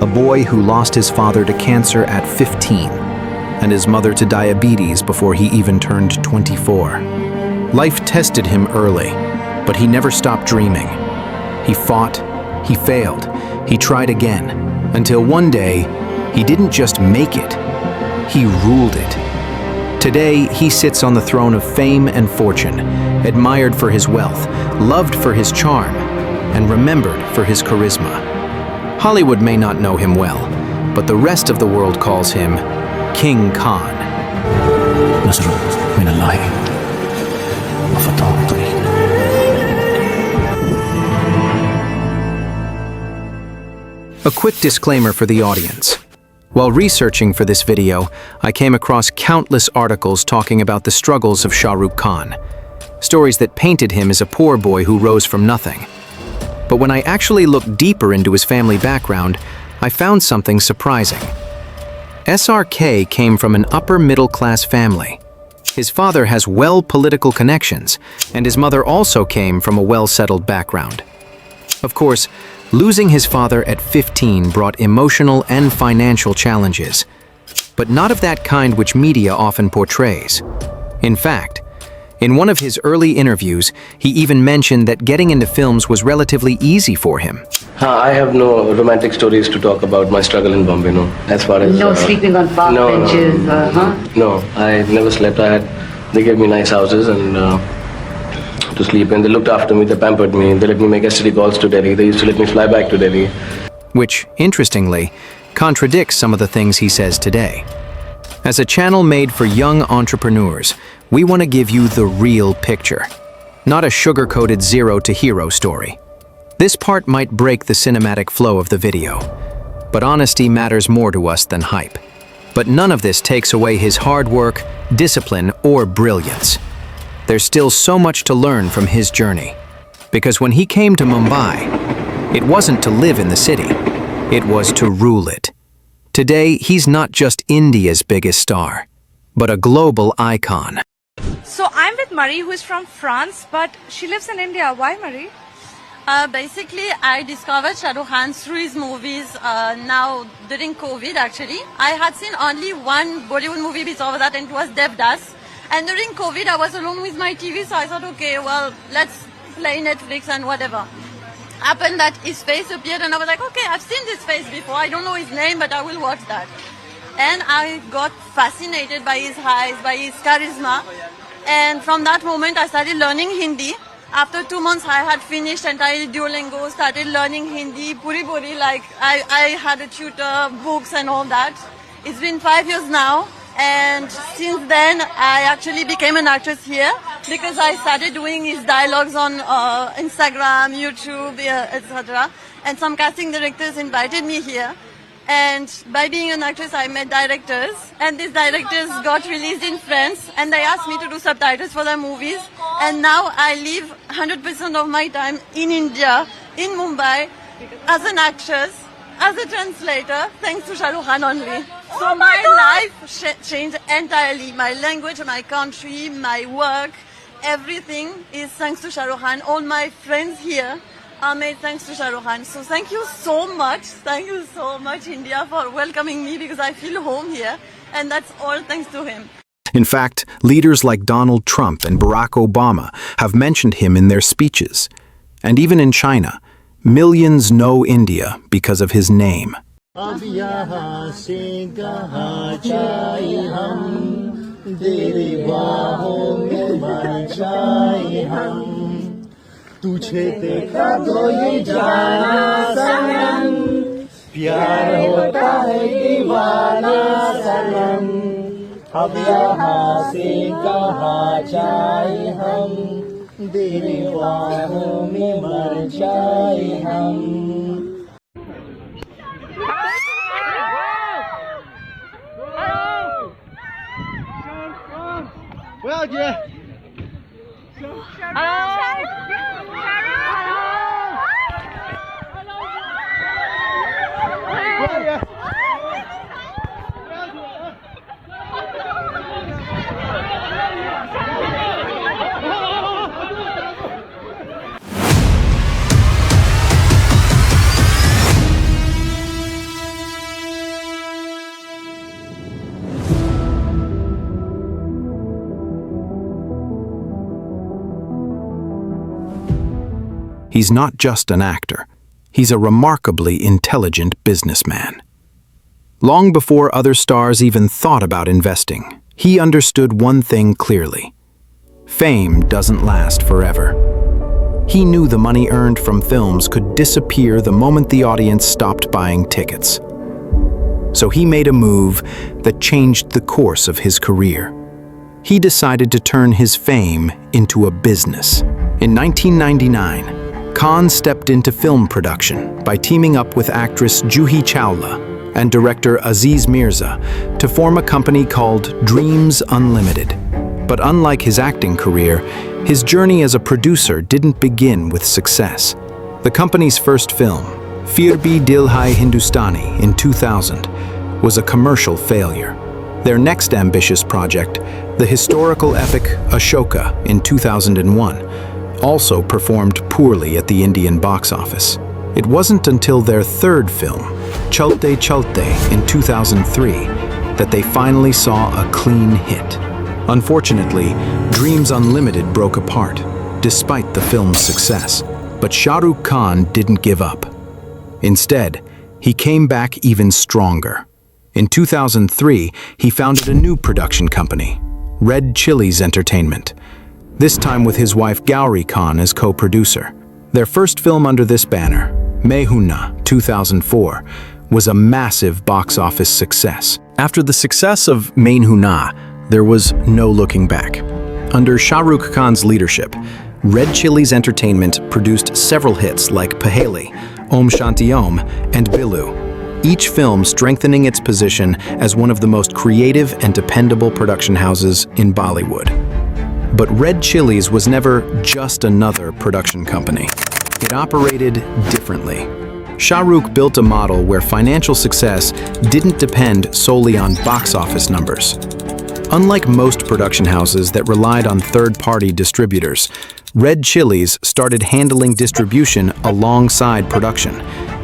a boy who lost his father to cancer at 15 and his mother to diabetes before he even turned 24. Life tested him early, but he never stopped dreaming. He fought, he failed, he tried again, until one day, he didn't just make it, he ruled it. Today, he sits on the throne of fame and fortune, admired for his wealth, loved for his charm, and remembered for his charisma. Hollywood may not know him well, but the rest of the world calls him King Khan. A quick disclaimer for the audience. While researching for this video, I came across countless articles talking about the struggles of Shah Rukh Khan, stories that painted him as a poor boy who rose from nothing. But when I actually looked deeper into his family background, I found something surprising. SRK came from an upper-middle-class family. His father has political connections, and his mother also came from a well-settled background. Of course, losing his father at 15 brought emotional and financial challenges, but not of that kind which media often portrays. In fact, in one of his early interviews, he even mentioned that getting into films was relatively easy for him. I have no romantic stories to talk about my struggle in Bombay, no. As far as no sleeping on park benches, No, I never slept. They gave me nice houses and to sleep in. They looked after me, they pampered me, they let me make STD calls to Delhi. They used to let me fly back to Delhi. Which, interestingly, contradicts some of the things he says today. As a channel made for young entrepreneurs, we want to give you the real picture, not a sugar-coated zero-to-hero story. This part might break the cinematic flow of the video, but honesty matters more to us than hype. But none of this takes away his hard work, discipline, or brilliance. There's still so much to learn from his journey. Because when he came to Mumbai, it wasn't to live in the city, it was to rule it. Today, he's not just India's biggest star, but a global icon. So I'm with Marie, who is from France, but she lives in India. Why, Marie? Basically, I discovered Shah Rukh Khan through his movies now during COVID actually. I had seen only one Bollywood movie before that, and it was Devdas. And during COVID, I was alone with my TV, so I thought, okay, well, let's play Netflix and whatever. Happened that his face appeared, and I was like, okay, I've seen this face before. I don't know his name, but I will watch that. And I got fascinated by his eyes, by his charisma. And from that moment, I started learning Hindi. After 2 months, I had finished entire Duolingo, started learning Hindi, puri, like I had a tutor, books and all that. It's been 5 years now. And since then, I actually became an actress here because I started doing his dialogues on Instagram, YouTube, etc. And some casting directors invited me here. And by being an actress, I met directors. And these directors got released in France. And they asked me to do subtitles for their movies. And now I live 100% of my time in India, in Mumbai, as an actress, as a translator, thanks to Shah Rukh Khan only. So my life changed entirely. My language, my country, my work, everything is thanks to Shah Rukh Khan. All my friends here are made thanks to Shah Rukh Khan. So thank you so much. Thank you so much, India, for welcoming me because I feel home here. And that's all thanks to him. In fact, leaders like Donald Trump and Barack Obama have mentioned him in their speeches. And even in China, millions know India because of his name. अब यहाँ से कहाँ जाए हम दीवारों में मर जाए हम Well, yeah. he's not just an actor. He's a remarkably intelligent businessman. Long before other stars even thought about investing, he understood one thing clearly. Fame doesn't last forever. He knew the money earned from films could disappear the moment the audience stopped buying tickets. So he made a move that changed the course of his career. He decided to turn his fame into a business. In 1999, Khan stepped into film production by teaming up with actress Juhi Chawla and director Aziz Mirza to form a company called Dreams Unlimited. But unlike his acting career, his journey as a producer didn't begin with success. The company's first film, Fir Bhi Dil Hai Hindustani, in 2000, was a commercial failure. Their next ambitious project, the historical epic Ashoka in 2001, also performed poorly at the Indian box office. It wasn't until their third film, Chalte Chalte in 2003, that they finally saw a clean hit. Unfortunately, Dreams Unlimited broke apart, despite the film's success. But Shah Rukh Khan didn't give up. Instead, he came back even stronger. In 2003, he founded a new production company, Red Chillies Entertainment, this time with his wife Gauri Khan as co-producer. Their first film under this banner, Mehuna, 2004, was a massive box office success. After the success of Mehuna, there was no looking back. Under Shah Rukh Khan's leadership, Red Chillies Entertainment produced several hits like Paheli, Om Shanti Om, and Bilu, each film strengthening its position as one of the most creative and dependable production houses in Bollywood. But Red Chillies was never just another production company. It operated differently. Shah Rukh built a model where financial success didn't depend solely on box office numbers. Unlike most production houses that relied on third-party distributors, Red Chillies started handling distribution alongside production,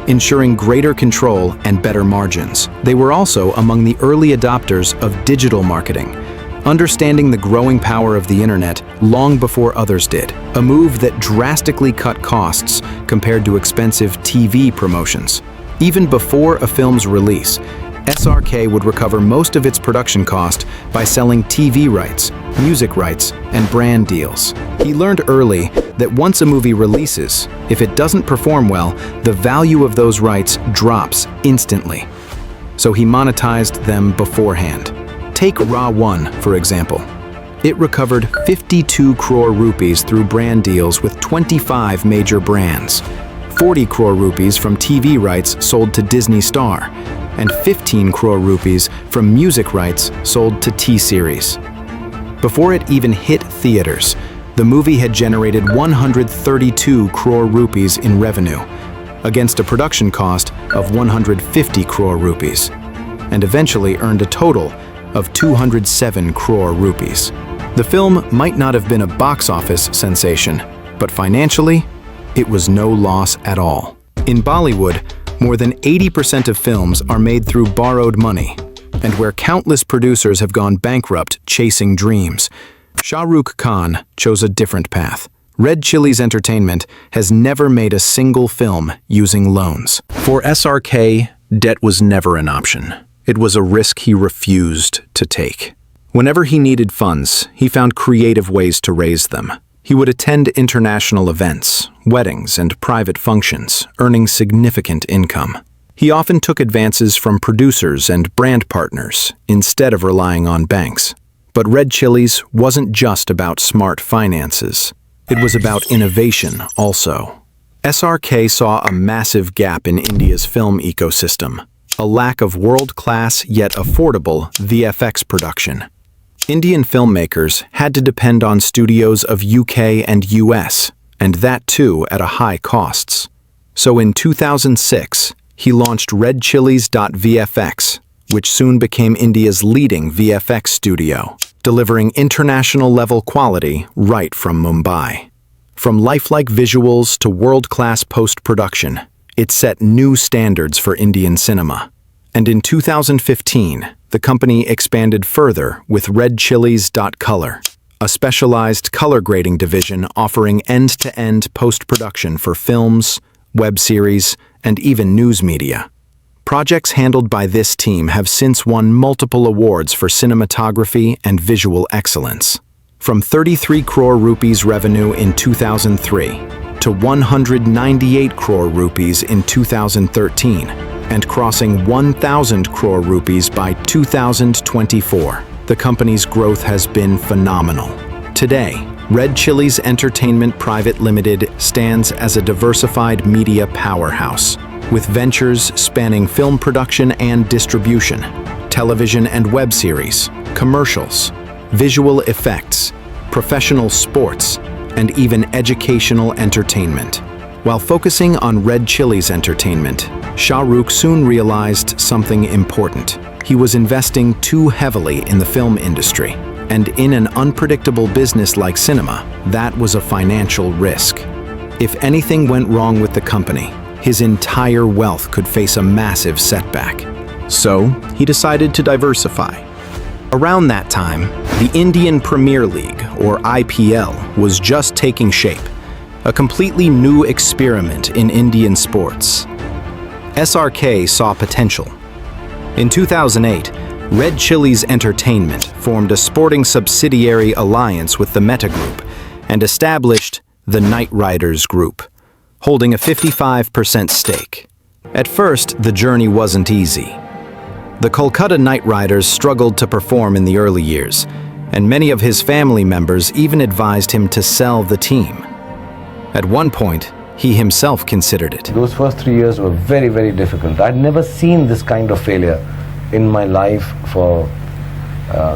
ensuring greater control and better margins. They were also among the early adopters of digital marketing, understanding the growing power of the internet long before others did, a move that drastically cut costs compared to expensive TV promotions. Even before a film's release, SRK would recover most of its production cost by selling TV rights, music rights, and brand deals. He learned early that once a movie releases, if it doesn't perform well, the value of those rights drops instantly. So he monetized them beforehand. Take Ra 1, for example. It recovered 52 crore rupees through brand deals with 25 major brands, 40 crore rupees from TV rights sold to Disney Star, and 15 crore rupees from music rights sold to T-Series. Before it even hit theaters, the movie had generated 132 crore rupees in revenue, against a production cost of 150 crore rupees, and eventually earned a total of 207 crore rupees. The film might not have been a box office sensation, but financially, it was no loss at all. In Bollywood, more than 80% of films are made through borrowed money, and where countless producers have gone bankrupt chasing dreams, Shah Rukh Khan chose a different path. Red Chillies Entertainment has never made a single film using loans. For SRK, debt was never an option. It was a risk he refused to take. Whenever he needed funds, he found creative ways to raise them. He would attend international events, weddings, and private functions, earning significant income. He often took advances from producers and brand partners instead of relying on banks. But Red Chillies wasn't just about smart finances. It was about innovation also. SRK saw a massive gap in India's film ecosystem, a lack of world-class yet affordable VFX production. Indian filmmakers had to depend on studios of UK and US, and that too at a high costs. So in 2006, he launched Red Chillies.VFX, which soon became India's leading VFX studio, delivering international-level quality right from Mumbai. From lifelike visuals to world-class post-production, it set new standards for Indian cinema. And in 2015, the company expanded further with Red Chillies.Color, a specialized color grading division offering end-to-end post-production for films, web series, and even news media. Projects handled by this team have since won multiple awards for cinematography and visual excellence. From 33 crore rupees revenue in 2003 to 198 crore rupees in 2013, and crossing 1,000 crore rupees by 2024. The company's growth has been phenomenal. Today, Red Chillies Entertainment Private Limited stands as a diversified media powerhouse, with ventures spanning film production and distribution, television and web series, commercials, visual effects, professional sports, and even educational entertainment. While focusing on Red Chillies Entertainment, Shah Rukh soon realized something important. He was investing too heavily in the film industry, and in an unpredictable business like cinema, that was a financial risk. If anything went wrong with the company, his entire wealth could face a massive setback. So, he decided to diversify. Around that time, the Indian Premier League, or IPL, was just taking shape, a completely new experiment in Indian sports. SRK saw potential. In 2008, Red Chillies Entertainment formed a sporting subsidiary alliance with the Meta Group and established the Knight Riders Group, holding a 55% stake. At first, the journey wasn't easy. The Kolkata Knight Riders struggled to perform in the early years, and many of his family members even advised him to sell the team. At one point, he himself considered it. Those first 3 years were very, very difficult. I'd never seen this kind of failure in my life for,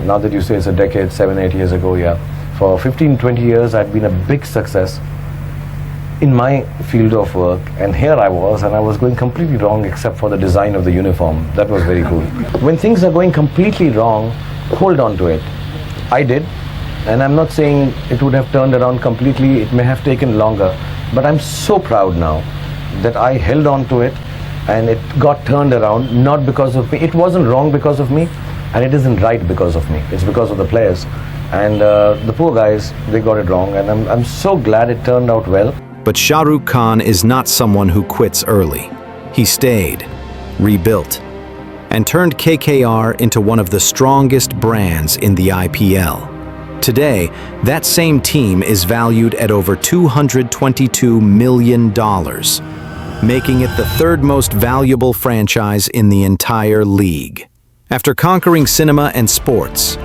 now that you say it's a decade, 7-8 years ago, yeah. For 15-20 years, I'd been a big success in my field of work, and here I was going completely wrong except for the design of the uniform. That was very cool. When things are going completely wrong, hold on to it. I did, and I'm not saying it would have turned around completely, it may have taken longer, but I'm so proud now that I held on to it and it got turned around, not because of me. It wasn't wrong because of me, and it isn't right because of me. It's because of the players. And the poor guys, they got it wrong, and I'm so glad it turned out well. But Shah Rukh Khan is not someone who quits early. He stayed, rebuilt, and turned KKR into one of the strongest brands in the IPL. Today, that same team is valued at over $222 million, making it the third most valuable franchise in the entire league. After conquering cinema and sports,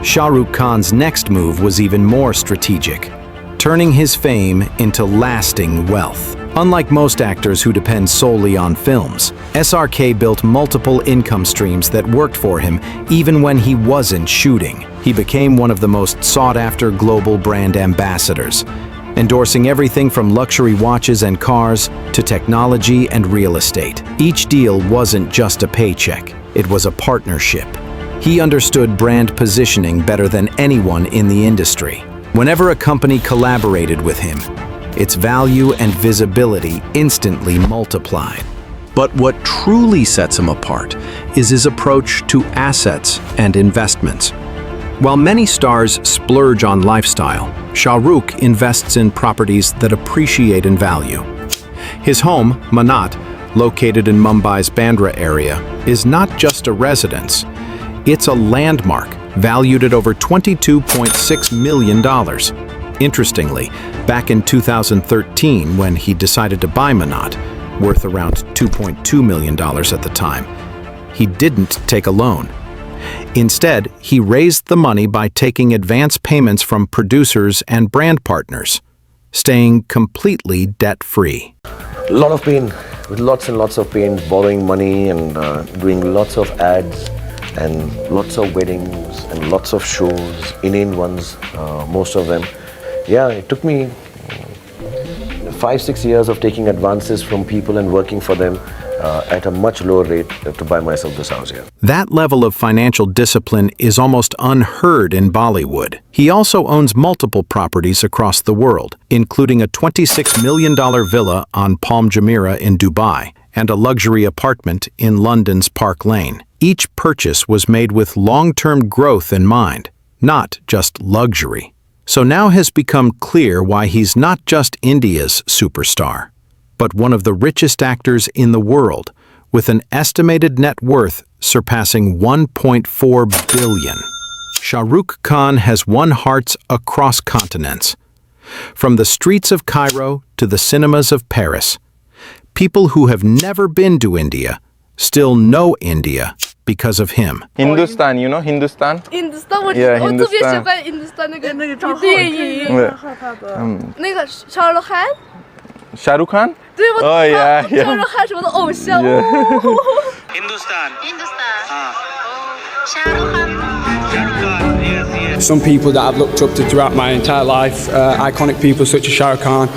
Shah Rukh Khan's next move was even more strategic, turning his fame into lasting wealth. Unlike most actors who depend solely on films, SRK built multiple income streams that worked for him even when he wasn't shooting. He became one of the most sought-after global brand ambassadors, endorsing everything from luxury watches and cars to technology and real estate. Each deal wasn't just a paycheck, it was a partnership. He understood brand positioning better than anyone in the industry. Whenever a company collaborated with him, its value and visibility instantly multiplied. But what truly sets him apart is his approach to assets and investments. While many stars splurge on lifestyle, Shah Rukh invests in properties that appreciate in value. His home, Mannat, located in Mumbai's Bandra area, is not just a residence. It's a landmark valued at over $22.6 million. Interestingly, back in 2013, when he decided to buy Mannat, worth around $2.2 million at the time, he didn't take a loan. Instead, he raised the money by taking advance payments from producers and brand partners, staying completely debt-free. A lot of pain, with lots and lots of pain, borrowing money and doing lots of ads and lots of weddings and lots of shows, inane ones, most of them. Yeah, it took me 5-6 years of taking advances from people and working for them at a much lower rate to buy myself this house here. That level of financial discipline is almost unheard in Bollywood. He also owns multiple properties across the world, including a $26 million villa on Palm Jumeirah in Dubai and a luxury apartment in London's Park Lane. Each purchase was made with long-term growth in mind, not just luxury. So now has become clear why he's not just India's superstar, but one of the richest actors in the world, with an estimated net worth surpassing 1.4 billion. Shah Rukh Khan has won hearts across continents. From the streets of Cairo to the cinemas of Paris, people who have never been to India still know India because of him. Hindustan, you know Hindustan? Hindustan 我 Yeah, 我特别喜 Hindustan 欢 Hindustan 那个电影，那个 Shah Rukh Khan， Shah Rukh Khan? 对我 Oh, yeah, yeah. Shah Rukh Khan 是我的偶像。 Yeah. Hindustan. Shah Rukh Khan. Some people that I've looked up to throughout my entire life, iconic people such as Shah Rukh Khan.